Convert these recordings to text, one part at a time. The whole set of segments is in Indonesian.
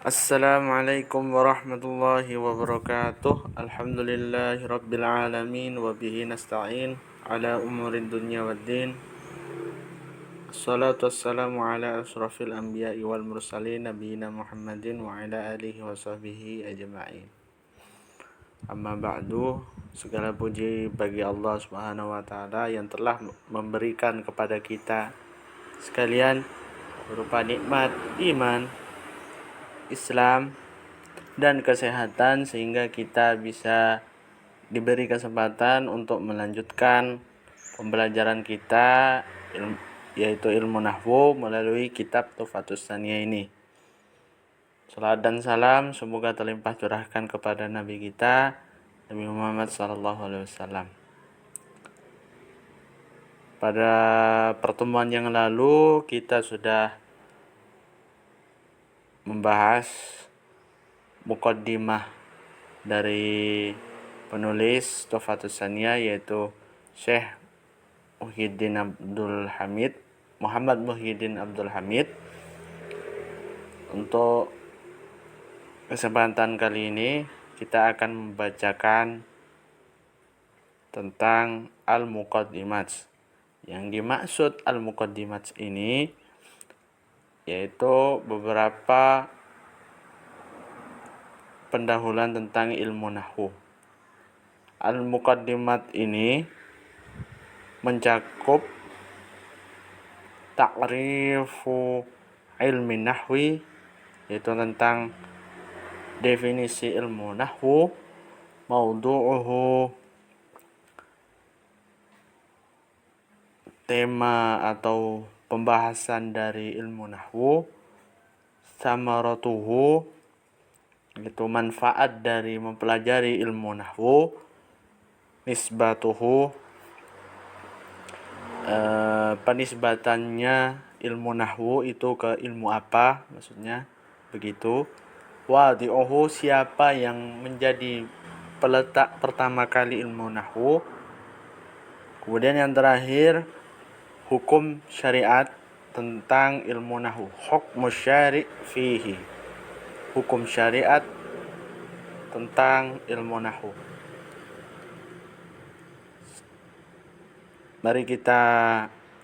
Assalamualaikum warahmatullahi wabarakatuh. Alhamdulillahi rabbil alamin wa bihi nasta'in ala umurid dunya waddin. Assalatu wassalamu ala asrafil anbiya'i wal mursalin nabiyina Muhammadin wa ala alihi wa sahbihi ajma'in. Amma ba'du, segala puji bagi Allah Subhanahu wa taala yang telah memberikan kepada kita sekalian berupa nikmat iman, Islam dan kesehatan sehingga kita bisa diberi kesempatan untuk melanjutkan pembelajaran kita yaitu ilmu nahwu melalui kitab Tuhfatus Tsaniyah ini. Salam dan salam semoga terlimpah curahkan kepada Nabi kita Nabi Muhammad SAW. Pada pertemuan yang lalu kita sudah membahas muqaddimah dari penulis Tuhfatus Tsaniyah yaitu Syekh Muhammad Muhyiddin Abdul Hamid. Untuk kesempatan kali ini kita akan membacakan tentang Al-Muqaddimat. Yang dimaksud Al-Muqaddimat ini yaitu beberapa pendahuluan tentang ilmu nahwu. Al-Muqaddimat ini mencakup ta'rifu ilmi nahwi, yaitu tentang definisi ilmu nahwu, maudu'uhu, tema atau pembahasan dari ilmu nahwu, samaratuhu, yaitu manfaat dari mempelajari ilmu nahwu, nisbatuhu, penisbatannya ilmu nahwu itu ke ilmu apa, maksudnya begitu. Wadi'uhu, siapa yang menjadi peletak pertama kali ilmu nahwu. Kemudian yang terakhir, hukum syariat tentang ilmu nahwu, hukmu syari' fihi, hukum syariat tentang ilmu nahwu. Mari kita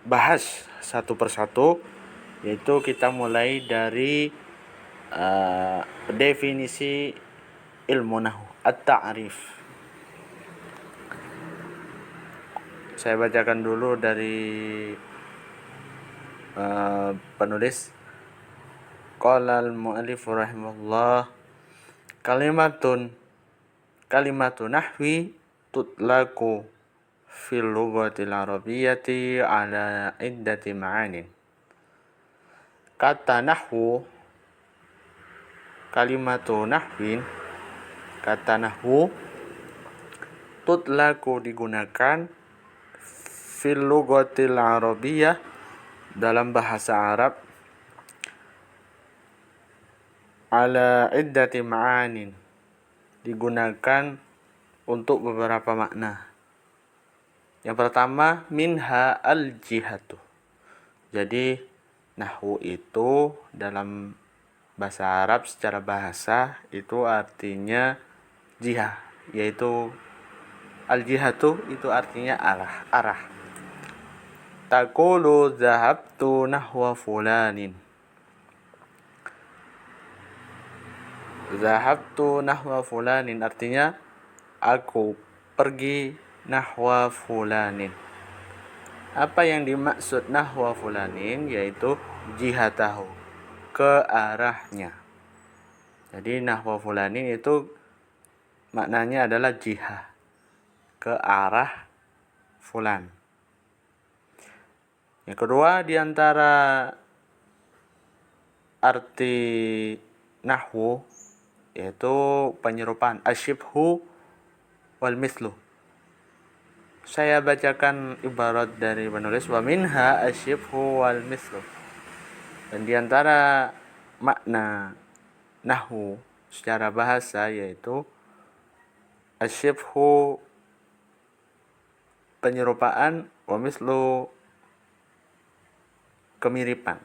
bahas satu persatu, yaitu kita mulai dari definisi ilmu nahwu, at-ta'rif. Saya bacakan dulu dari penulis. Qala al-mu'allif rahimahullah, kalimatu nahwi tutlaku fil lughatil arabiyyati ala iddati ma'anin. Kata nahwu, kalimatu nahwin, kata nahwu, tutlaku digunakan fil lughatil arabiyyah, dalam bahasa Arab, ala iddati ma'anin, digunakan untuk beberapa makna. Yang pertama, minha al-jihatu. Jadi nahwu itu dalam bahasa Arab secara bahasa itu artinya jihah, yaitu al-jihatu itu artinya arah. Taqulu dhahabtu nahwa fulanin. Dhahabtu nahwa fulanin artinya aku pergi nahwa fulanin. Apa yang dimaksud nahwa fulanin? Yaitu jihatahu, ke arahnya. Jadi nahwa fulanin itu maknanya adalah jihah, ke arah fulan. Yang kedua, diantara arti nahwu yaitu penyerupaan, asyibhu wal mislu. Saya bacakan ibarat dari penulis, wa minha asyibhu wal mislu. Dan diantara makna nahwu secara bahasa yaitu asyibhu, penyerupaan, wa mislu, kemiripan.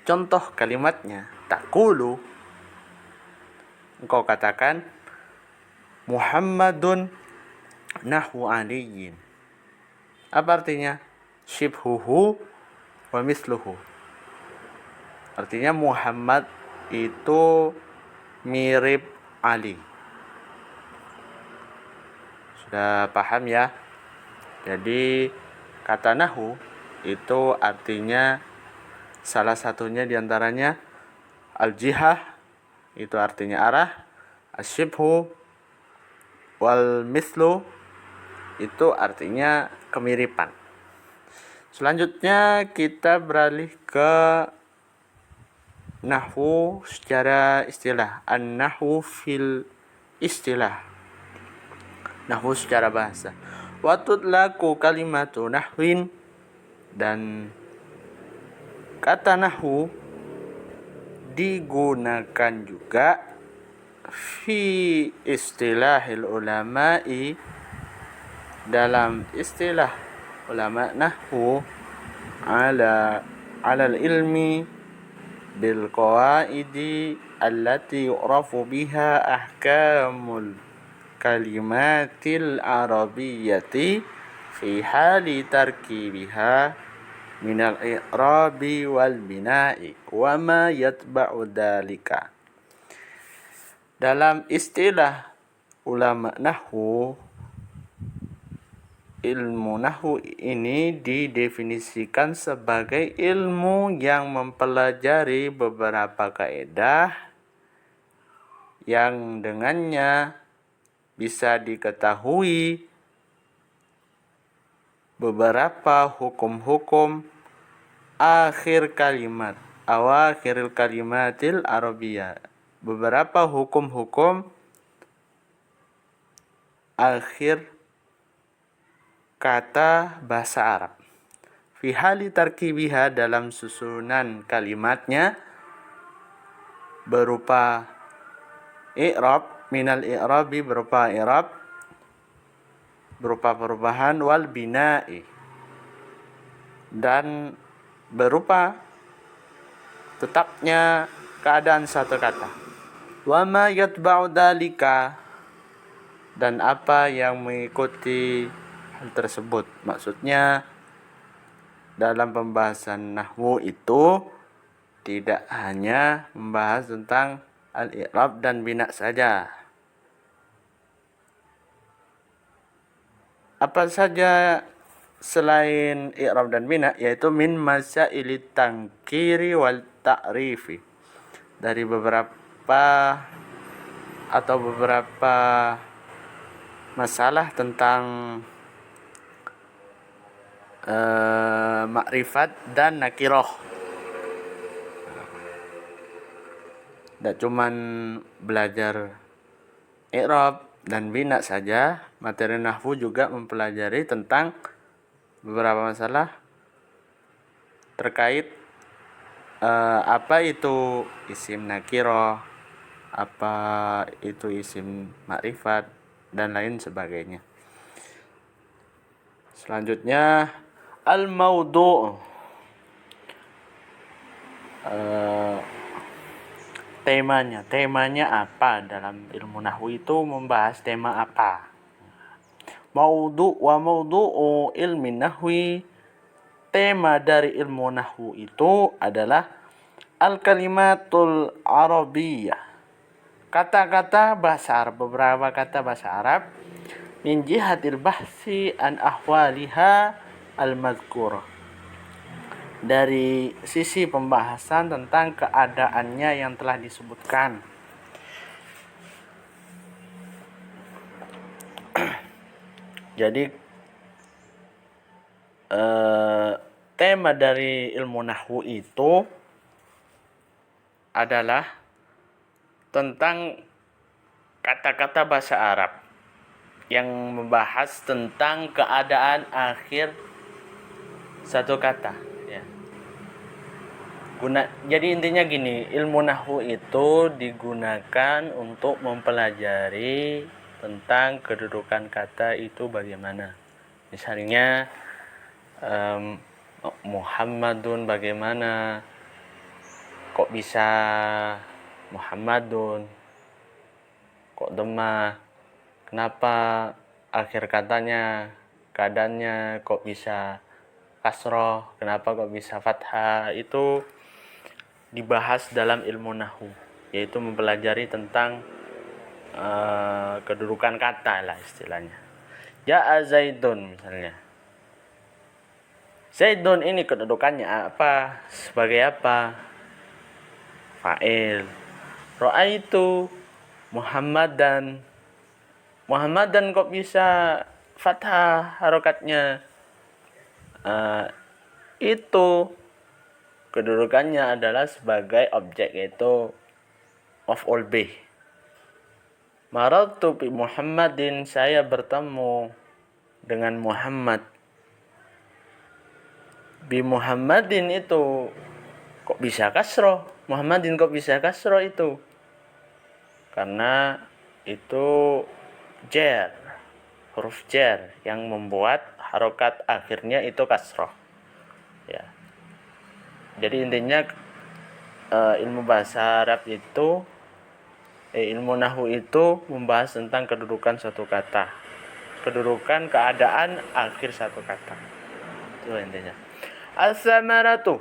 Contoh kalimatnya, taqulu, engkau katakan Muhammadun nahwu aliyin. Apa artinya? Shibhuhu wa misluhu. Artinya Muhammad itu mirip Ali. Sudah paham ya? Jadi kata nahwu itu artinya salah satunya diantaranya al-jihah, itu artinya arah, asyibhu wal mislu, itu artinya kemiripan. Selanjutnya kita beralih ke nahwu secara istilah. An-nahwu fil istilah. Nahwu secara bahasa. Wa tudlaku kalimatu nahwin, dan kata nahwu digunakan juga fi istilahil ulama'i, dalam istilah ulama nahwu, alal ilmi bil qawaidi allati yu'rafu biha ahkamul kalimatil arabiyyati fi hali tarkibiha minal i'rabi wal bina'i wa ma yatba'u dhalika. Dalam istilah ulama nahwu, ilmu nahwu ini didefinisikan sebagai ilmu yang mempelajari beberapa kaidah yang dengannya bisa diketahui beberapa hukum-hukum akhiril kalimatil arabiyyah, beberapa hukum-hukum akhir kata bahasa Arab. Fi hali tarkibiha, dalam susunan kalimatnya, berupa i'rab, minal i'rabi, berupa i'rab, berupa perubahan, wal bina'i, dan berupa tetapnya keadaan satu kata. Wa ma yatba'u dhalika, dan apa yang mengikuti hal tersebut. Maksudnya dalam pembahasan nahwu itu tidak hanya membahas tentang al-i'rab dan bina saja. Apa saja selain i'rab dan bina, yaitu min masailit tangkiri wal ta'rifi, dari beberapa masalah tentang makrifat dan nakiroh. Tidak cuman belajar i'rab dan bina saja, materi nahwu juga mempelajari tentang beberapa masalah terkait apa itu isim nakiroh, apa itu isim makrifat, dan lain sebagainya. Selanjutnya al-maudu'. Temanya apa dalam ilmu nahwu itu, membahas tema apa. Maudu' wa maudu'u ilmi nahwi, tema dari ilmu nahwu itu adalah al-kalimatul arabiyyah, kata-kata bahasa Arab, beberapa kata bahasa Arab, min jihatil bahsi an ahwaliha al-mazkurah, dari sisi pembahasan tentang keadaannya yang telah disebutkan. Jadi tema dari ilmu nahwu itu adalah tentang kata-kata bahasa Arab yang membahas tentang keadaan akhir satu kata. Jadi intinya gini, ilmu nahwu itu digunakan untuk mempelajari tentang kedudukan kata itu bagaimana. Misalnya Muhammadun bagaimana, kok bisa Muhammadun, kok dhamma, kenapa akhir katanya, keadaannya kok bisa kasroh, kenapa kok bisa fathah, itu dibahas dalam ilmu nahwu, yaitu mempelajari tentang kedudukan kata lah istilahnya. Ja'a Zaidun misalnya. Zaidun ini kedudukannya apa? Sebagai apa? Fa'il. Ra'aitu Muhammadan. Muhammadan kok bisa fathah harokatnya? Itu kedudukannya adalah sebagai objek, yaitu maf'ul bih. Marartu bi Muhammadin, saya bertemu dengan Muhammad. Bi Muhammadin itu kok bisa kasroh? Muhammadin kok bisa kasroh itu? Karena itu jar, huruf jar yang membuat harokat akhirnya itu kasroh. Ya. Jadi intinya ilmu bahasa Arab itu ilmu nahwu itu membahas tentang kedudukan suatu kata, kedudukan keadaan akhir satu kata. Itu intinya. As-samaratu,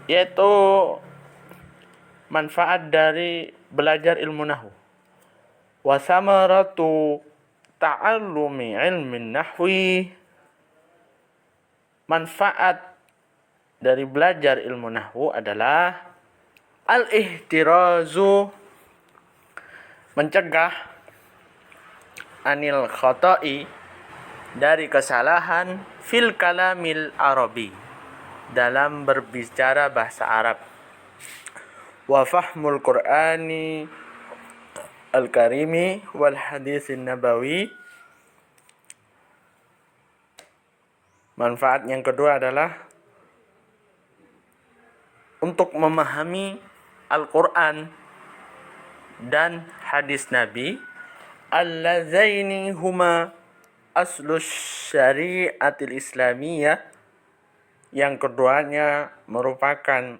yaitu manfaat dari belajar ilmu nahwu. Wa samaratu ta'allumi ilmin nahwi, manfaat dari belajar ilmu nahwu adalah al-ihtirazu, mencegah, anil khoto'i, dari kesalahan, fil kalamil arabi, dalam berbicara bahasa Arab, wa fahmul qur'ani al-karimi wal hadisin nabawi. Manfaat yang kedua adalah untuk memahami Al-Quran dan hadis Nabi, allazaini huma aslus syariatil islamiyah, yang keduanya merupakan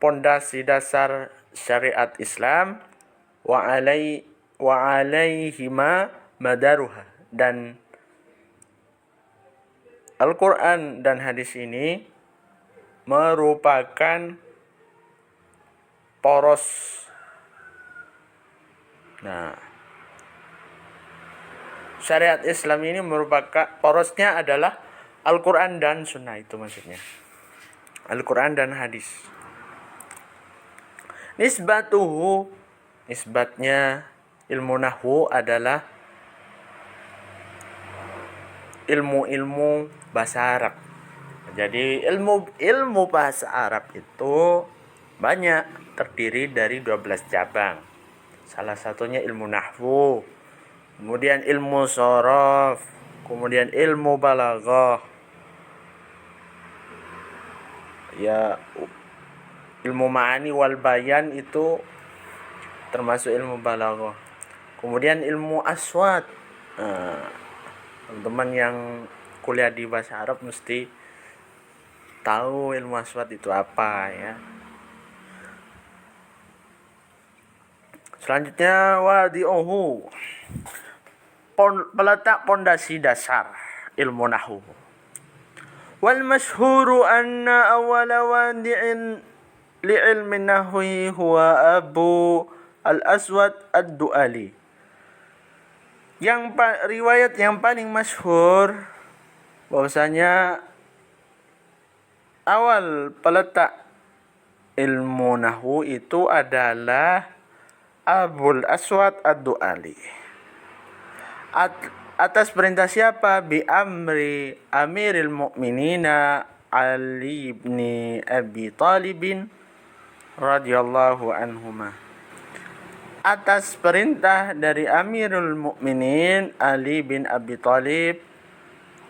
pondasi dasar syariat Islam, wa alaihima madaruha, dan Al-Quran dan hadis ini merupakan poros. Nah, syariat Islam ini merupakan porosnya adalah Al-Quran dan Sunnah, itu maksudnya. Al-Quran dan hadis. Nisbatuhu, nisbatnya ilmu nahwu adalah ilmu-ilmu bahasa Arab. Jadi ilmu bahasa Arab itu banyak, terdiri dari 12 cabang. Salah satunya ilmu nahwu, kemudian ilmu shorof, kemudian ilmu balaghah, ya ilmu ma'ani wal bayan itu termasuk ilmu balaghah. Kemudian ilmu aswat. Teman-teman yang kuliah di bahasa Arab mesti tahu ilmu aswat itu apa ya. Selanjutnya wadi'uhu, peletak pondasi dasar ilmu nahwu. Wal masyhuru anna awwala wadi'in li ilmi nahwi huwa Abu al-Aswad ad-Du'ali. Riwayat yang paling masyhur bahwasanya awal peletak ilmu nahwu itu adalah Abul Aswad ad-Du'ali. Atas perintah siapa? Bi amri Amiril Mukminina Ali bin Abi Thalib radhiyallahu anhuma. Atas perintah dari Amirul Mukminin Ali bin Abi Thalib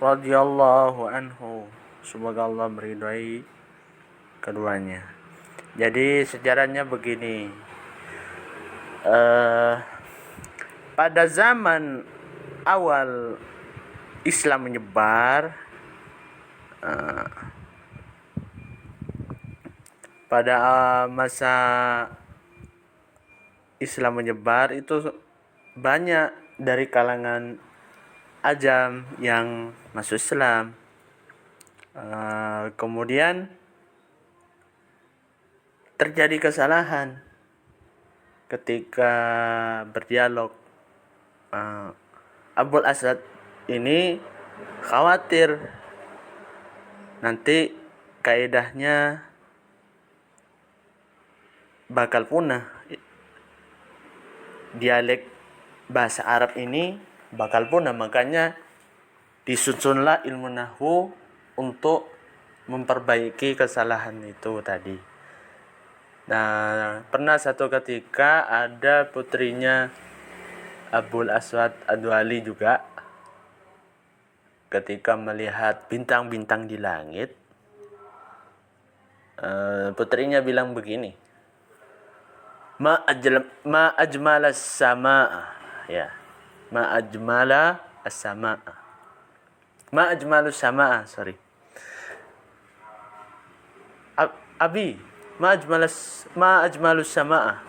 radhiyallahu anhu, semoga Allah meridhai keduanya. Jadi sejarahnya begini. Pada zaman awal Islam menyebar, pada masa Islam menyebar itu banyak dari kalangan ajam yang masuk Islam. Kemudian terjadi kesalahan ketika berdialog. Abul Aswad ini khawatir nanti kaidahnya bakal punah. Dialek bahasa Arab ini bakal punah, makanya disusunlah ilmu nahwu untuk memperbaiki kesalahan itu tadi. Nah, pernah satu ketika ada putrinya Abul Aswad Ad-Duali juga, ketika melihat bintang-bintang di langit, putrinya bilang begini, ma ajmala as-samaa, ya, ma ajmala as-samaa, ma ajmalus samaa, sorry, abi, ma ajmalus samaa,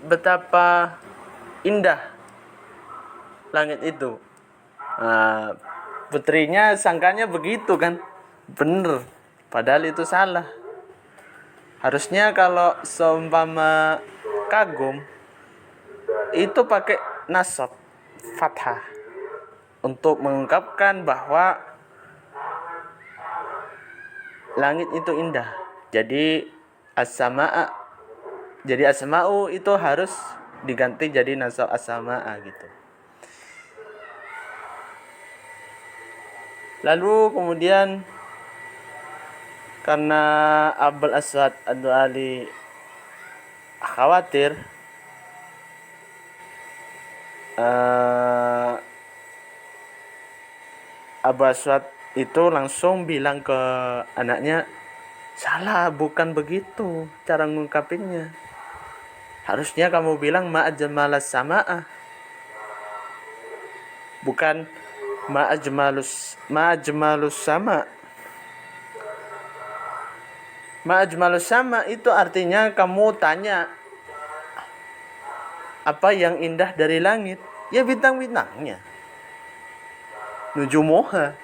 betapa indah langit itu. Putrinya sangkanya begitu kan, bener, padahal itu salah. Harusnya kalau seumpama kagum itu pakai nasab fathah untuk mengungkapkan bahwa langit itu indah. Jadi as-sama'u itu harus diganti jadi nasab as-sama'a gitu. Lalu kemudian karena Abul Aswad Ad-Duali khawatir, Abul Aswad itu langsung bilang ke anaknya, salah, bukan begitu cara ngungkapinnya. Harusnya kamu bilang ma ajmalas samaa, bukan ma ajmalus sama. Ma ajmalus sama itu artinya kamu tanya apa yang indah dari langit? Ya bintang-bintangnya, nujumuha.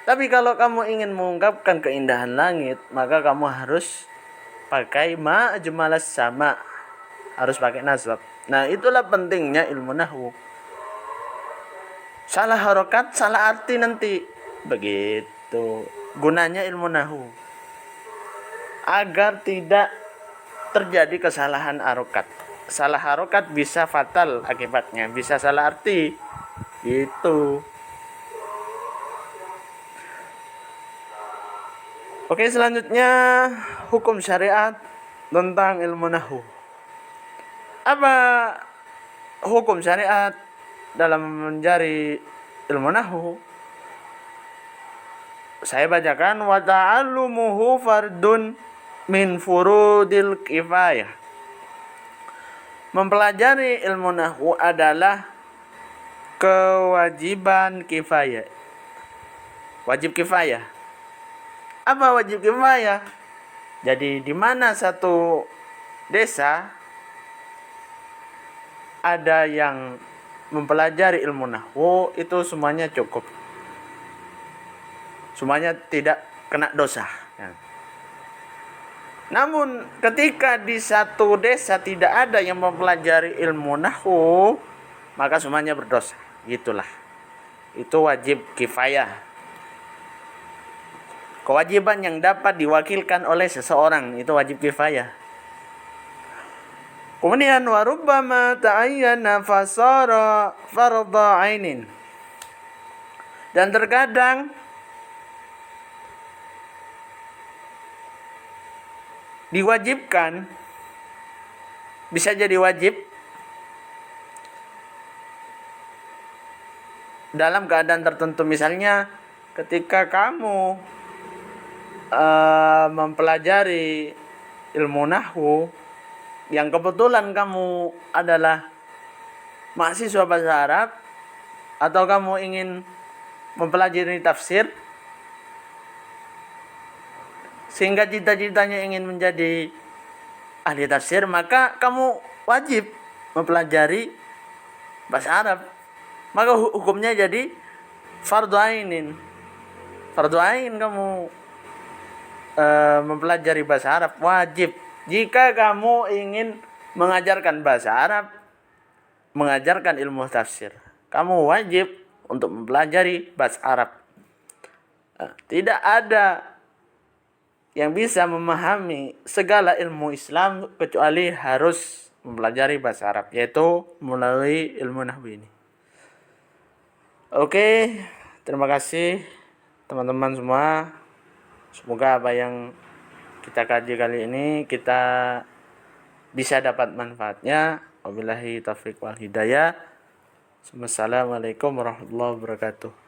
Tapi kalau kamu ingin mengungkapkan keindahan langit, maka kamu harus pakai ma ajmalas sama, harus pakai nasab. Nah, itulah pentingnya ilmu nahwu. Salah harokat, salah arti nanti. Begitu gunanya ilmu nahwu, agar tidak terjadi kesalahan harokat. Salah harokat bisa fatal akibatnya, bisa salah arti. Gitu. Oke, selanjutnya hukum syariat tentang ilmu nahwu. Apa hukum syariat dalam mencari ilmu nahwu? Saya bacakan, wa ta'allumuhu fardun min furudil kifayah. Mempelajari ilmu nahwu adalah kewajiban kifayah. Wajib kifayah. Apa wajib kifayah? Jadi di mana satu desa ada yang mempelajari ilmu nahwu, itu semuanya cukup. Semuanya tidak kena dosa. Namun ketika di satu desa tidak ada yang mempelajari ilmu nahwu, maka semuanya berdosa. Gitulah. Itu wajib kifayah. Kewajiban yang dapat diwakilkan oleh seseorang, itu wajib kifayah. Kemudian warubbama ta'ayyana fasara fardha 'ainin. Dan terkadang diwajibkan, bisa jadi wajib dalam keadaan tertentu. Misalnya ketika kamu mempelajari ilmu nahwu, yang kebetulan kamu adalah mahasiswa bahasa Arab, atau kamu ingin mempelajari tafsir, sehingga cita-citanya ingin menjadi ahli tafsir, maka kamu wajib mempelajari bahasa Arab. Maka hukumnya jadi fardu ainin. Fardu ain kamu mempelajari bahasa Arab, wajib. Jika kamu ingin mengajarkan bahasa Arab, mengajarkan ilmu tafsir, kamu wajib untuk mempelajari bahasa Arab. Tidak ada yang bisa memahami segala ilmu Islam kecuali harus mempelajari bahasa Arab, yaitu melalui ilmu nahwu ini. Oke, terima kasih teman-teman semua. Semoga apa yang kita kaji kali ini kita bisa dapat manfaatnya. Wabillahi taufiq wal hidayah. Wassalamualaikum warahmatullahi wabarakatuh.